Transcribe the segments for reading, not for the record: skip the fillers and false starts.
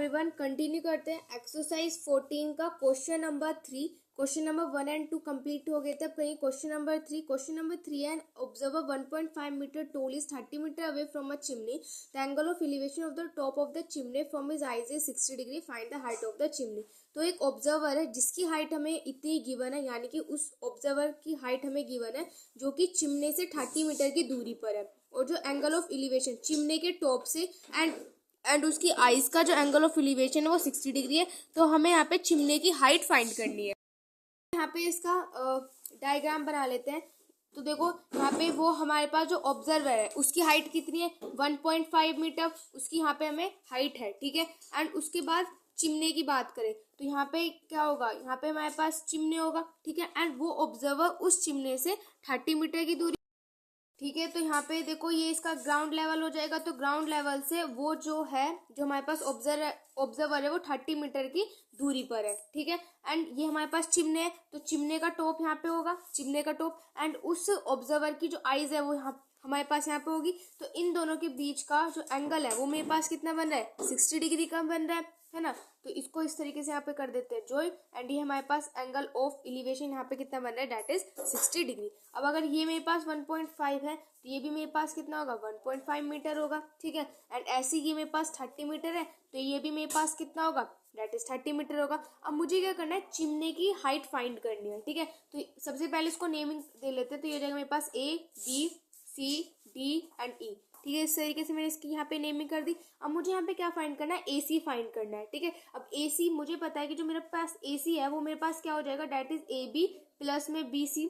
Everyone, continue करते हैं exercise 14 का question number 3। Question number 1 and 2 complete हो गए थे। अब कहीं question number 3 and observer 1.5 metre tall is 30 metre away from a chimney. The angle of elevation of the top of the chimney from his eyes is 60 degree. Find the height of the chimney. तो एक observer है जिसकी height हमें इतनी given है, यानी कि उस ऑब्जर्वर की हाइट हमें गिवन है जो कि चिमनी से 30 मीटर की दूरी पर है, और जो एंगल ऑफ एलिवेशन चिमनी के टॉप से एंड उसकी आइज का जो एंगल ऑफ एलिवेशन है वो 60 डिग्री है। तो हमें यहाँ पे चिमनी की हाइट फाइंड करनी है। यहाँ पे इसका डायग्राम बना लेते हैं। तो देखो यहाँ पे वो हमारे पास जो ऑब्जर्वर है उसकी हाइट कितनी है, 1.5 मीटर उसकी यहाँ पे हमें हाइट है, ठीक है। एंड उसके बाद चिमनी की बात करें तो यहाँ पे क्या होगा, यहाँ पे हमारे पास चिमनी होगा, ठीक है। एंड वो ऑब्जर्वर उस चिमनी से 30 मीटर की दूरी, ठीक है। तो यहाँ पे देखो ये इसका ग्राउंड लेवल हो जाएगा। तो ग्राउंड लेवल से वो जो है, जो हमारे पास ऑब्जर्वर है वो 30 मीटर की दूरी पर है, ठीक है। एंड ये हमारे पास चिमनी है, तो चिमनी का टॉप यहाँ पे होगा, चिमनी का टॉप। एंड उस ऑब्जर्वर की जो आइज है वो यहाँ हमारे पास यहाँ पे होगी। तो इन दोनों के बीच का जो एंगल है वो मेरे पास कितना बन रहा है, 60 डिग्री का बन रहा है ना। तो इसको इस तरीके से यहाँ पे कर देते हैं जॉइन। एंड ये हमारे पास एंगल ऑफ एलिवेशन यहाँ पे कितना बन रहा है, दैट इज 60 डिग्री। अब अगर ये मेरे पास 1.5 है तो ये भी मेरे पास कितना होगा, 1.5 मीटर होगा, ठीक है। एंड ऐसे ये मेरे पास 30 मीटर है तो ये भी मेरे पास कितना होगा, दैट इज 30 मीटर होगा। अब मुझे क्या करना है, चिमनी की हाइट फाइंड करनी है, ठीक है। तो सबसे पहले इसको नेमिंग दे लेते हैं। तो ये हो जाएगा मेरे पास A B C D and E, ठीक है। इस तरीके से मैंने इसकी यहाँ पे नेमिंग कर दी। अब मुझे यहाँ पे क्या फाइंड करना है, AC फाइंड करना है, ठीक है। अब AC मुझे पता है कि जो मेरे पास AC है वो मेरे पास क्या हो जाएगा, दैट इज AB प्लस में BC,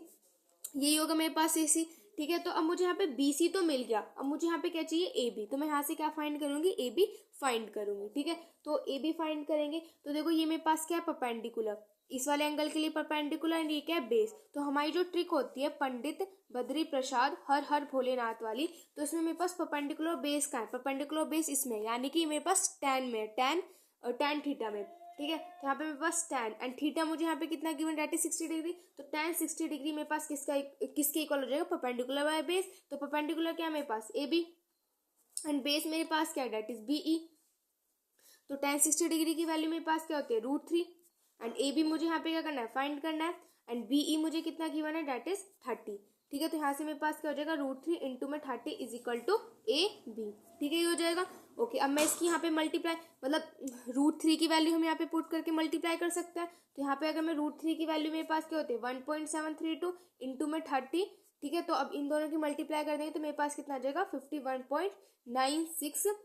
यही होगा मेरे पास AC, ठीक है। तो अब मुझे यहाँ पे BC तो मिल गया, अब मुझे यहाँ पे क्या चाहिए, AB। तो मैं यहाँ से क्या फाइंड करूंगी, AB फाइंड करूंगी, ठीक है। तो AB फाइंड करेंगे तो देखो ये मेरे पास क्या है, परपेंडिकुलर, इस वाले एंगल के लिए परपेंडिकुलर। एंड ये क्या है, बेस। तो हमारी जो ट्रिक होती है पंडित बद्री प्रसाद हर हर भोलेनाथ वाली, तो इसमें मेरे पास परपेंडिकुलर बेस का है, परपेंडिकुलर बेस इसमें, यानी कि मेरे पास tan में, tan थीटा में, ठीक है। तो यहाँ पे मेरे पास tan एंड थीटा मुझे यहाँ पे कितना गिवन, दैट इज 60 डिग्री। तो tan 60 डिग्री मेरे पास किसके इक्वल हो जाएगा, परपेंडिकुलर बाय बेस। तो परपेंडिकुलर क्या है मेरे पास, AB एंड बेस मेरे पास क्या है, दैट इज BE। तो tan 60 डिग्री की वैल्यू मेरे पास क्या होती है, √3। एंड AB मुझे यहाँ पे क्या करना है, फाइंड करना है। एंड BE मुझे कितना गिवन है, दैट इज 30, ठीक है। तो यहाँ से मेरे पास क्या हो जाएगा, √3 इंटू में 30 इज इक्वल टू AB, ठीक है। ये हो जाएगा ओके। अब मैं इसकी यहाँ पे मल्टीप्लाई, मतलब √3 की वैल्यू हम यहाँ पे पुट करके मल्टीप्लाई कर सकते हैं। तो यहाँ पे अगर मैं √3 की वैल्यू मेरे पास क्या होती है, 1.732 इंटू में 30, ठीक है। तो अब इन दोनों की मल्टीप्लाई कर देंगे तो मेरे पास कितना आ जाएगा, 51.96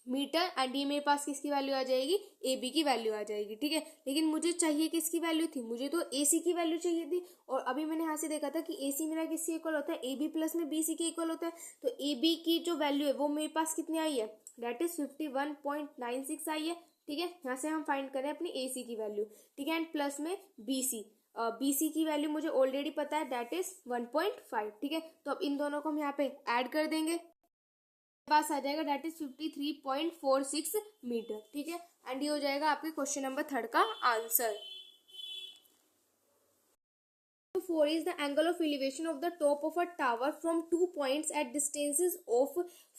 मीटर। एंड ये मेरे पास किसकी वैल्यू आ जाएगी, AB की वैल्यू आ जाएगी, ठीक है। लेकिन मुझे चाहिए किसकी वैल्यू थी, मुझे तो AC की वैल्यू चाहिए थी। और अभी मैंने यहाँ से देखा था कि AC मेरा किसके इक्वल होता है, AB प्लस में BC के इक्वल होता है। तो AB की जो वैल्यू है वो मेरे पास कितनी आई है, दैट इज 51.96 आई है, ठीक है। यहाँ से हम फाइंड करें अपनी AC की वैल्यू, ठीक है। एंड प्लस में BC की वैल्यू मुझे ऑलरेडी पता है, दैट इज 1.5, ठीक है। तो अब इन दोनों को हम यहाँ पे ऐड कर देंगे, पास आ जाएगा, दैट इज 53.46 मीटर, ठीक है। एंड ये हो जाएगा आपके क्वेश्चन नंबर 3 का answer. 4 is the angle of elevation of the top of a tower from 2 points at distances of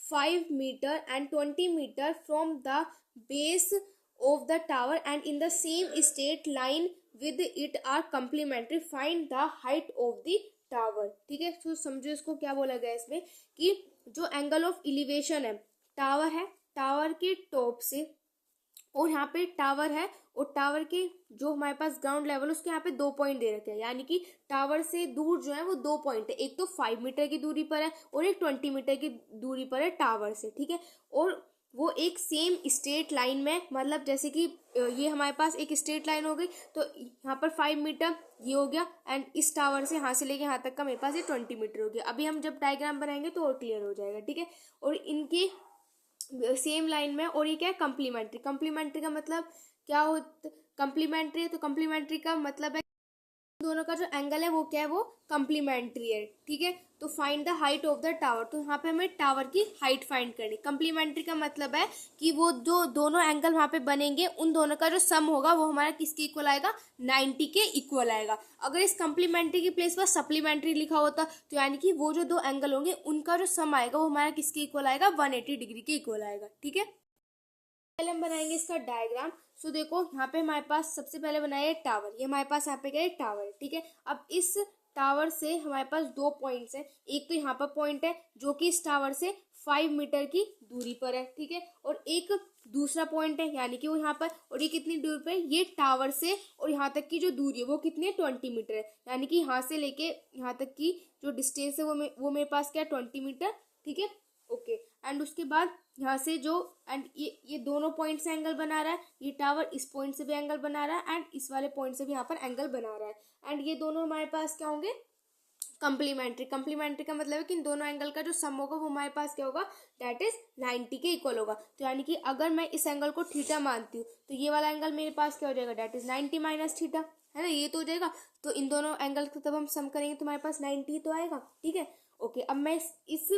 5 meter and 20 meter from the base of the tower and in the same straight line with it are complementary. Find the height of the tower, ठीक है। तो समझो इसको क्या बोला गया इसमें, कि जो एंगल ऑफ एलिवेशन है, टावर है, टावर के टॉप से, और यहाँ पे टावर है, और टावर के जो हमारे पास ग्राउंड लेवल उसके यहाँ पे 2 पॉइंट दे रखे हैं, यानी कि टावर से दूर जो है वो 2 पॉइंट है, एक तो 5 मीटर की दूरी पर है और एक 20 मीटर की दूरी पर है टावर से, ठीक है। और वो एक सेम स्ट्रेट लाइन में, मतलब जैसे कि ये हमारे पास एक स्ट्रेट लाइन हो गई, तो यहाँ पर 5 मीटर ये हो गया। एंड इस टावर से यहाँ से लेके यहाँ तक का मेरे पास ये 20 मीटर हो गया। अभी हम जब डायग्राम बनाएंगे तो और क्लियर हो जाएगा, ठीक है। और इनकी सेम लाइन में, और ये क्या है, कंप्लीमेंट्री। कंप्लीमेंट्री का मतलब क्या हो, कंप्लीमेंट्री है तो कंप्लीमेंट्री का मतलब है दोनों का जो एंगल है वो क्या है, वो कंप्लीमेंट्री है, ठीक है। तो find the height of the tower, तो यहाँ पे हमें टावर की हाइट फाइंड करनी। कंप्लीमेंट्री का मतलब है कि वो जो दोनों एंगल वहां पे बनेंगे उन दोनों का जो सम होगा वो हमारा किसके इक्वल आएगा, 90 के इक्वल आएगा। अगर इस कंप्लीमेंट्री की प्लेस पर सप्लीमेंट्री लिखा होता तो यानी कि वो जो 2 एंगल होंगे उनका जो सम आएगा वो हमारा किसके इक्वल आएगा, 180 डिग्री के इक्वल आएगा, ठीक है। पहले हम बनाएंगे इसका डायग्राम। सो देखो यहाँ पे हमारे पास सबसे पहले बनाया टावर, ये हमारे पास यहाँ पे क्या है टावर है, ठीक है। अब इस टावर से हमारे पास दो पॉइंट्स हैं, एक तो यहाँ पर पॉइंट है जो कि इस टावर से 5 मीटर की दूरी पर है, ठीक है, और एक दूसरा पॉइंट है यानी कि वो यहाँ पर, और ये कितनी दूरी पर है, ये टावर से और यहाँ तक की जो दूरी है वो कितनी है 20 मीटर है, यानी कि यहाँ से लेके यहाँ तक की जो डिस्टेंस है वो मेरे पास क्या है 20 मीटर, ठीक है, ओके। एंड उसके बाद यहाँ से जो एंड ये दोनों पॉइंट से एंगल बना रहा है, ये टावर इस पॉइंट से भी एंगल बना रहा है एंड इस वाले पॉइंट से भी यहाँ पर एंगल बना रहा है, एंड ये दोनों हमारे पास क्या होंगे कंप्लीमेंट्री। कंप्लीमेंट्री का मतलब है कि इन दोनों एंगल का जो सम होगा वो हमारे पास क्या होगा, दैट इज 90 के इक्वल होगा। तो यानी कि अगर मैं इस एंगल को थीटा मानती हूँ तो ये वाला एंगल मेरे पास क्या हो जाएगा, दैट इज 90 माइनस थीटा, है ना, ये तो हो जाएगा। तो इन दोनों एंगल को तब हम सम करेंगे तो हमारे पास 90 तो आएगा, ठीक है, ओके। अब मैं इस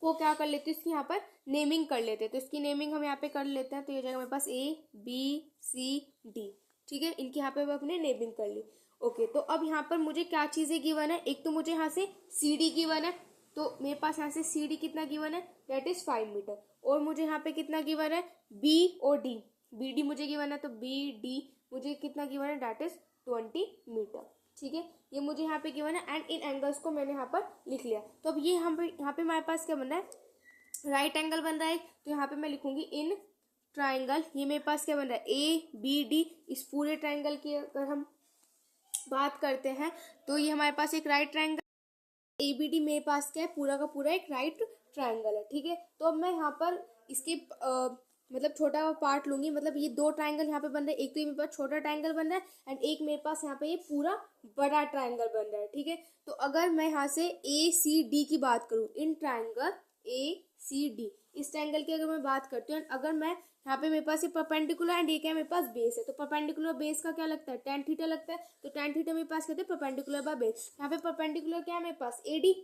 को क्या कर लेती हूँ, इसकी यहाँ पर नेमिंग कर लेते हैं, तो इसकी नेमिंग हम यहाँ पे कर लेते हैं। तो ये जाएगा मेरे पास ABCD, ठीक है, इनकी यहाँ पे अपने नेमिंग कर ली, ओके। तो अब यहाँ पर मुझे क्या चीजें गिवन है, एक तो मुझे यहाँ से CD गिवन है, तो मेरे पास यहाँ से CD कितना गिवन है, दैट इज 5 मीटर, और मुझे यहाँ पे कितना गिवन है B और D, BD मुझे गिवन है, तो BD मुझे कितना गिवन है, दैट इज 20 मीटर, ठीक है, ये मुझे यहाँ पे गिवन है एंड इन एंगल्स को मैंने यहाँ पर लिख लिया। तो अब ये यहाँ पे हमारे पास क्या बन रहा है, राइट एंगल बन रहा है, तो यहाँ पे मैं लिखूंगी इन ट्राइंगल, ये मेरे पास क्या बन रहा है ABD, इस पूरे ट्राइंगल की अगर हम बात करते हैं तो ये हमारे पास एक राइट ट्राइंगल, ABD मेरे पास क्या है पूरा का पूरा एक राइट ट्राइंगल है, ठीक है। तो अब मैं यहाँ पर इसके मतलब छोटा पार्ट लूंगी, मतलब ये दो ट्राइंगल यहाँ पे बन रहे हैं, एक तो ये मेरे पास छोटा ट्राइंगल बन रहा है एंड एक मेरे पास यहाँ पे ये पूरा बड़ा ट्राइंगल बन रहा है, ठीक है। तो अगर मैं यहाँ से ACD की बात करूँ, इन ट्राइंगल ACD, इस ट्राइंगल की अगर मैं बात करती हूँ, अगर मैं यहाँ पे मेरे पास ये परपेंडिकुलर एंड ये क्या है मेरे पास बेस है, तो परपेंडिकुलर बेस का क्या लगता है, tan थीटा लगता है, तो tan थीटा मेरे पास कहते हैं परपेंडिकुलर बाय बेस। यहाँ पे परपेंडिकुलर क्या है मेरे पास AD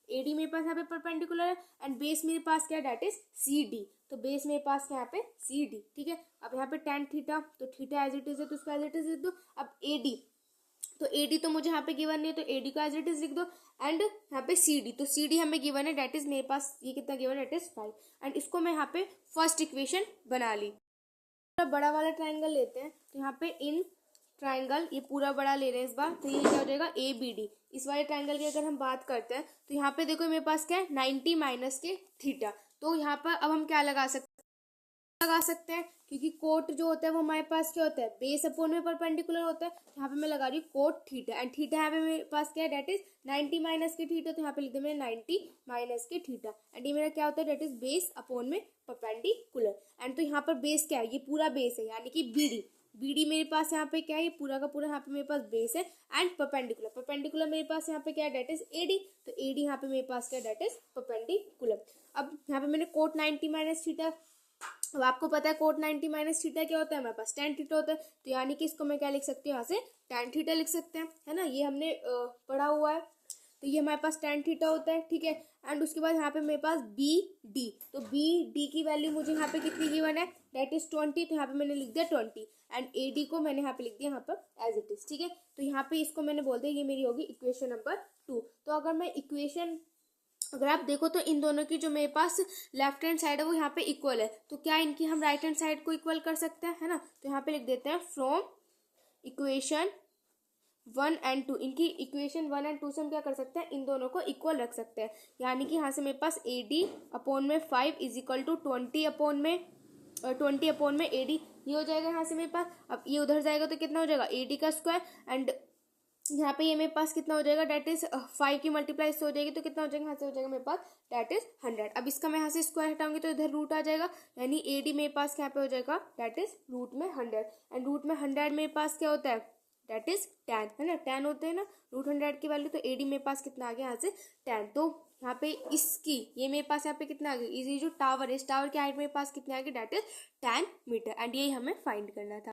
मेरे पास यहाँ पे परपेंडिकुलर है एंड बेस मेरे पास क्या है, दैट इज CD, तो बेस मेरे पास क्या यहाँ पे CD, ठीक है। अब यहाँ पे tan थीटा, तो थीटा एज इट इज है तो उसको एज इट इज लिख दो। अब AD, तो AD तो मुझे यहाँ पे गिवन नहीं है, तो AD को एज इट इज लिख दो एंड यहाँ पे CD, तो CD हमें गिवन है, दैट इज मेरे पास ये कितना गिवन है, दैट इज 5, एंड इसको मैं यहाँ पे फर्स्ट इक्वेशन बना ली। बड़ा वाला ट्राइंगल लेते हैं, तो यहाँ पे इन ट्राइंगल ये पूरा बड़ा ले रहे हैं इस बार, तो ये क्या हो जाएगा ABD। इस वाले ट्राइंगल की अगर हम बात करते हैं तो यहाँ पे देखो मेरे पास क्या है 90 माइनस के थीटा, तो यहाँ पर अब हम क्या लगा सकते हैं क्योंकि कोट जो होता है वो हमारे पास क्या होता है बेस अपॉन में परपेंडिकुलर होता है, तो यहाँ पे मैं लगा रही हूँ कोट थीटा, एंड थीटा यहाँ पे मेरे पास क्या है, दैट इज 90 माइनस के थीटा, तो यहाँ पे लिख दे मैंने 90 माइनस के थीटा, एंड ये मेरा क्या होता है, दैट इज बेस अपॉन में परपेंडिकुलर, एंड तो यहाँ पर बेस क्या है, ये पूरा बेस है यानी कि BD मेरे पास यहाँ पे क्या है, ये पूरा का पूरा यहाँ पे मेरे पास बेस है एंड परपेंडिकुलर मेरे पास यहाँ पे क्या है, दैट इज AD, तो AD यहाँ पे मेरे पास क्या है, दैट इज परपेंडिकुलर। अब यहाँ पे मैंने कोट 90 माइनस थीटा, अब आपको पता है कोट 90 माइनस थीटा क्या होता है, हमारे पास tan थीटा होता है, तो यानी कि इसको मैं क्या लिख सकती हूँ, यहाँ से tan थीटा लिख सकते हैं, है ना, ये हमने पढ़ा हुआ है, तो ये हमारे पास tan थीटा होता है, ठीक है। एंड उसके बाद यहाँ पे मेरे पास BD, तो BD की वैल्यू मुझे यहाँ पे कितनी गिवन है, दैट इज 20, तो यहाँ पे मैंने लिख दिया 20 एंड AD को मैंने यहाँ पे लिख दिया यहाँ पर एज इट इज, ठीक है। तो यहाँ पे इसको मैंने बोल दिया ये मेरी होगी इक्वेशन नंबर 2। तो अगर मैं इक्वेशन अगर आप देखो तो इन दोनों की जो मेरे पास लेफ्ट हैंड साइड है वो यहाँ पे इक्वल है, तो क्या इनकी हम राइट हैंड साइड को इक्वल कर सकते हैं, है ना, तो यहाँ पे लिख देते हैं फ्रॉम इक्वेशन 1 एंड 2, इनकी इक्वेशन 1 एंड 2 से हम क्या कर सकते हैं, इन दोनों को इक्वल रख सकते हैं, यानी कि यहाँ से मेरे पास AD अपॉन में 5 इज इक्वल टू 20 अपॉन में AD, ये हो जाएगा यहाँ से मेरे पास। अब ये उधर जाएगा तो कितना हो जाएगा AD का स्क्वायर, एंड यहाँ पे ये मेरे पास कितना हो जाएगा, दैट इज 5 की मल्टीप्लाई से हो जाएगी, तो कितना हो जाएगा, यहाँ से हो जाएगा मेरे पास दैट इज 100। अब इसका मैं यहाँ से स्क्वायर हटाऊंगी तो इधर रूट आ जाएगा, यानी AD मेरे पास यहाँ पे हो जाएगा दैट इज रूट में 100, एंड रूट में 100 मेरे पास क्या होता है, दैट इज tan, है ना, tan होते हैं ना रूट 100 की वैल्यू, तो AD मेरे पास कितना आ गया यहाँ से tan, तो यहाँ पे इसकी ये मेरे पास यहाँ पे कितना आ गया, ये जो टावर है इस टावर की हाइट मेरे पास कितनी आ गई, दैट इज 10 मीटर, एंड यही हमें फाइंड करना था।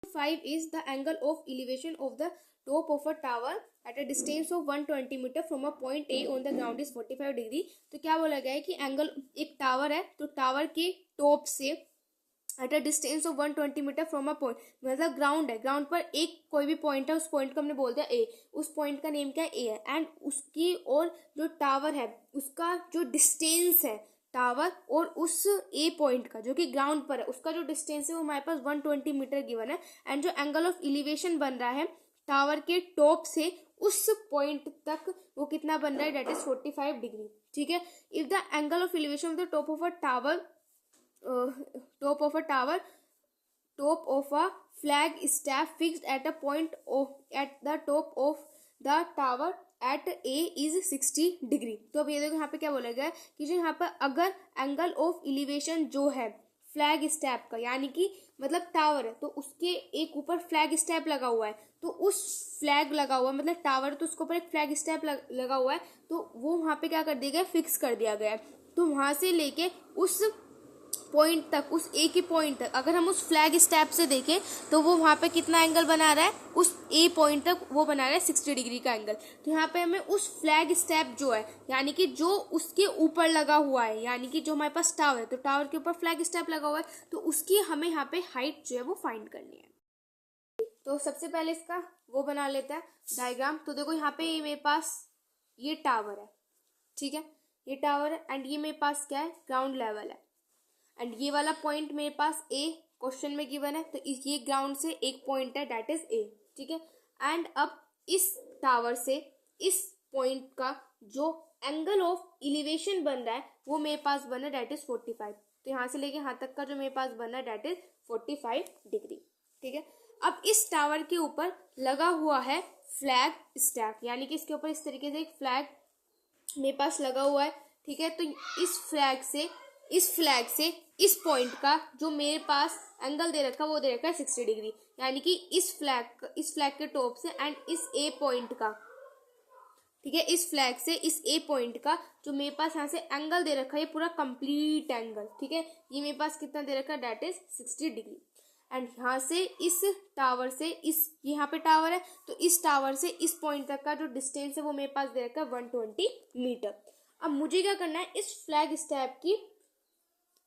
5 is the angle of elevation of the top of a tower at a distance of 120 meter from a point A on the ground is 45 degree। तो क्या बोला गया है कि एंगल, एक टावर है तो टावर के टॉप से at a distance of 120 metre from a point, मतलब ग्राउंड है, ग्राउंड पर एक कोई भी पॉइंट है, उस पॉइंट को हमने बोल दिया A, उस पॉइंट का नेम क्या है A है, एंड उसकी और जो टावर है उसका जो डिस्टेंस है टावर और उस ए पॉइंट का जो कि ग्राउंड पर है उसका जो डिस्टेंस है वो हमारे पास 120 मीटर गिवन है। एंड जो एंगल ऑफ एलिवेशन बन रहा है टावर के टॉप से उस पॉइंट तक वो कितना बन रहा है, डेट इज 45 डिग्री। ठीक है, if the angle of elevation of the top of a flag staff fixed at a point at the top of the tower at A is 60 degree. तो अब ये देखो यहाँ पे क्या बोला गया है कि जो यहाँ पर अगर एंगल ऑफ एलिवेशन जो है फ्लैग स्टैप का, यानी कि मतलब टावर है तो उसके एक ऊपर फ्लैग स्टैप लगा हुआ है, तो उस फ्लैग लगा हुआ मतलब टावर, तो उसके ऊपर एक फ्लैग स्टैप लगा हुआ है, तो वो वहाँ पे क्या कर दिया गया, फिक्स कर दिया गया है। तो वहाँ से लेके उस पॉइंट तक, उस ए के पॉइंट तक अगर हम उस फ्लैग स्टैप से देखें तो वो वहाँ पे कितना एंगल बना रहा है, उस ए पॉइंट तक वो बना रहा है 60 डिग्री का एंगल। तो यहाँ पे हमें उस फ्लैग स्टैप जो है यानी कि जो उसके ऊपर लगा हुआ है, यानी कि जो हमारे पास टावर है तो टावर के ऊपर फ्लैग स्टैप लगा हुआ है, तो उसकी हमें यहाँ पे हाइट जो है वो फाइंड करनी है। तो सबसे पहले इसका वो बना लेते हैं डायग्राम। तो देखो यहाँ पे मेरे पास ये टावर है, ठीक है, ये टावर है एंड ये मेरे पास क्या है, ग्राउंड लेवल है। एंड ये वाला पॉइंट मेरे पास ए क्वेश्चन में गिवन है, तो ये ग्राउंड से एक पॉइंट है डेट इज ए। ठीक है, एंड अब इस टावर से इस पॉइंट का जो एंगल ऑफ एलिवेशन बन रहा है वो मेरे पास बना डेट इज 45। तो यहाँ से लेके यहाँ तक का जो मेरे पास बना डेट इज 45 डिग्री। ठीक है, अब इस टावर के ऊपर लगा हुआ है फ्लैग स्टैप, यानी कि इसके ऊपर इस तरीके से एक फ्लैग मेरे पास लगा हुआ है। ठीक है, तो इस फ्लैग से इस पॉइंट का जो मेरे पास एंगल दे रखा है वो दे रखा है 60 डिग्री, यानी कि इस फ्लैग के टॉप से एंड इस ए पॉइंट का, ठीक है, इस फ्लैग से इस ए पॉइंट का जो मेरे पास यहाँ से एंगल दे रखा है ये पूरा कंप्लीट एंगल, ठीक है, ये मेरे पास कितना दे रखा है, डेट इज 60 डिग्री। एंड यहाँ से इस टावर से इस, यहाँ पे टावर है तो इस टावर से इस पॉइंट तक का जो डिस्टेंस है वो मेरे पास दे रखा है 120 मीटर। अब मुझे क्या करना है, इस फ्लैग स्टैप की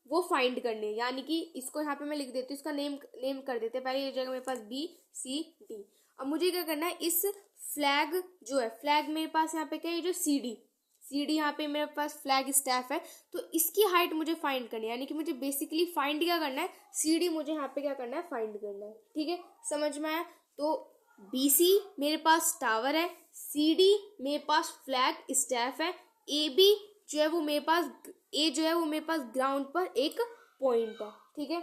वो फाइंड करनी है, यानी कि इसको यहाँ पे मैं लिख देती हूँ, इसका नेम कर देते हैं। पहले ये जगह मेरे पास BCD। अब मुझे क्या करना है, इस फ्लैग जो है, फ्लैग मेरे पास यहाँ पे क्या है, ये जो CD यहाँ पे मेरे पास फ्लैग स्टैप है, तो इसकी हाइट मुझे फाइंड करनी है, यानी कि मुझे बेसिकली फाइंड क्या करना है, CD मुझे यहाँ पे क्या करना है, फाइंड करना है। ठीक है, समझ में आया। तो BC मेरे पास टावर है, CD मेरे पास फ्लैग स्टैप है, AB जो है वो मेरे पास ग्राउंड पर एक पॉइंट है। ठीक है,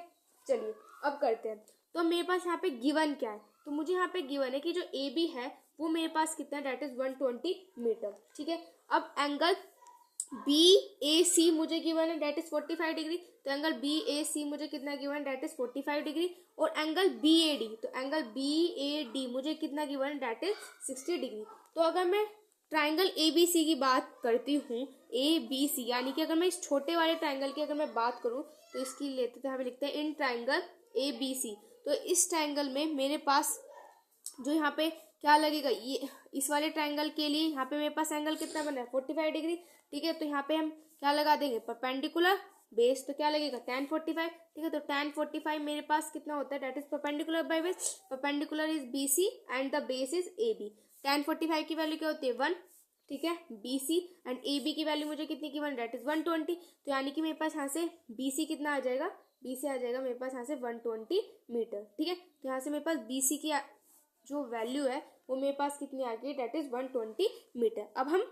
चलिए अब करते हैं। तो मेरे पास यहाँ पे गिवन क्या है, तो मुझे यहाँ पे गिवन है कि जो AB है वो मेरे पास कितना, डेट इज 120 मीटर। ठीक है, अब एंगल BAC मुझे गिवन है डेट इज 45 डिग्री, तो एंगल BAC मुझे कितना गिवन है, डेट इज 45 डिग्री। और एंगल BAD, तो एंगल BAD मुझे कितना गिवन है, डेट इज 60 डिग्री। तो अगर मैं ट्राइंगल ABC की बात करती हूँ, ABC, यानी कि अगर मैं इस छोटे वाले ट्राइंगल की अगर मैं बात करूँ तो इसकी लेते थे, हमें लिखते हैं इन ट्राइंगल ABC। तो इस ट्राइंगल में मेरे पास जो यहाँ पे क्या लगेगा, ये इस वाले ट्राइंगल के लिए यहाँ पे मेरे पास एंगल कितना बना है, 45 डिग्री। ठीक है, तो यहाँ पे हम क्या लगा देंगे, परपेंडिकुलर बेस, तो क्या लगेगा, tan 45। ठीक है, तो tan 45 मेरे पास कितना होता है, that is perpendicular by base, perpendicular is BC and the base is AB। tan 45 की वैल्यू क्या होती है, 1। ठीक है, BC एंड AB की वैल्यू मुझे कितनी गिवन, डेट इज 120। तो यानी कि मेरे पास यहाँ से BC कितना आ जाएगा, BC आ जाएगा मेरे पास यहाँ से 120 मीटर। ठीक है, तो यहाँ से मेरे पास BC की जो वैल्यू है वो मेरे पास कितनी आ गई, डेट इज 120 मीटर। अब हम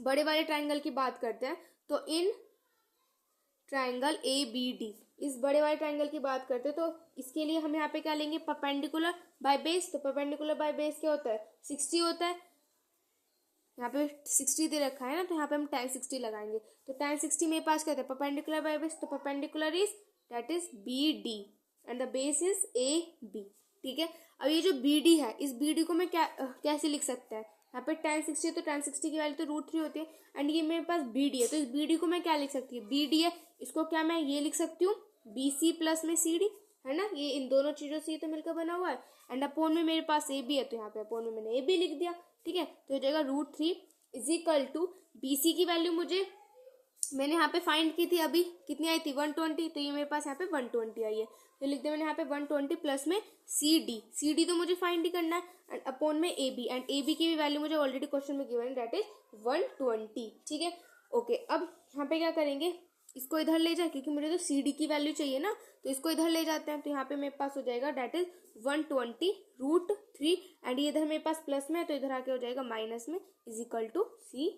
बड़े वाले ट्राइंगल की बात करते हैं। तो इन ट्राइंगल ABD, इस बड़े वाले ट्राइंगल की बात करते हैं, तो इसके लिए हम यहाँ पे क्या लेंगे, परपेंडिकुलर बाय बेस। तो परपेंडिकुलर बाय बेस क्या होता है, 60 होता है, यहाँ पे 60 दे रखा है ना, तो यहाँ पे हम tan 60 लगाएंगे। तो tan 60 मेरे पास क्या होता है, परपेंडिकुलर बाय बेस, तो perpendicular is that is BD and the base is AB। ठीक है, अब ये जो BD है, इस BD को मैं कैसे लिख सकता है, यहाँ पे tan 60, तो tan 60 की वैल्यू तो √3 होती है, एंड ये मेरे पास BD है, तो इस BD को मैं क्या लिख सकती हूँ, BD है, इसको क्या मैं ये लिख सकती हूँ, BC प्लस में CD, है ना, ये इन दोनों चीजों से ये तो मिलकर बना हुआ है, एंड अपोन में मेरे पास AB है, तो यहाँ पे अपोन में मैंने AB लिख दिया। ठीक है, तो हो जाएगा √3 इज इक्वल टू BC की वैल्यू मुझे मैंने यहाँ पे फाइंड की थी, अभी कितनी आई थी, 120, तो ये मेरे पास यहाँ पे 120 आई है, तो लिख दिया मैंने यहाँ पे 120 प्लस में CD तो मुझे फाइंड ही करना है, एंड अपॉन में AB, एंड AB की भी वैल्यू मुझे ऑलरेडी क्वेश्चन में गिवन है, दैट इज 120। ठीक है, ओके, अब यहाँ पे क्या करेंगे, इसको इधर ले जाए क्योंकि मुझे तो सी डी की वैल्यू चाहिए ना, तो इसको इधर ले जाते हैं। तो यहाँ पे मेरे पास हो जाएगा डेट इज 120√3 एंड ये इधर मेरे पास प्लस में है तो इधर आके हो जाएगा माइनस में इज इक्वल टू सी।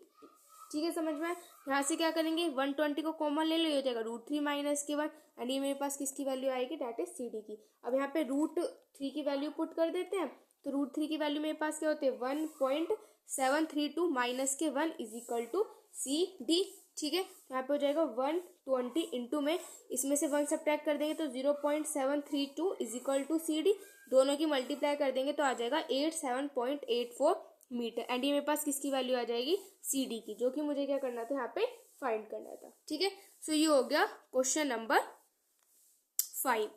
ठीक है, समझ में आया। यहाँ से क्या करेंगे, 120 को कॉमन ले लो, ये हो जाएगा √3 माइनस के 1 एंड ये मेरे पास किसकी वैल्यू आएगी, डेट इज सी डी की। अब यहाँ पे √3 की वैल्यू पुट कर देते हैं, तो √3 की वैल्यू मेरे पास क्या होती है 1.732 माइनस के 1 is equal to C D. ठीक है, यहाँ पे हो जाएगा 120 इंटू में इसमें से 1 सब्ट्रैक्ट कर देंगे तो 0.732 is equal to C D. दोनों की मल्टीप्लाई कर देंगे तो आ जाएगा 87.84 मीटर एंड ये मेरे पास किसकी वैल्यू आ जाएगी, सी डी की, जो कि मुझे क्या करना था यहाँ पे फाइंड करना था। ठीक है, सो ये हो गया क्वेश्चन नंबर 5।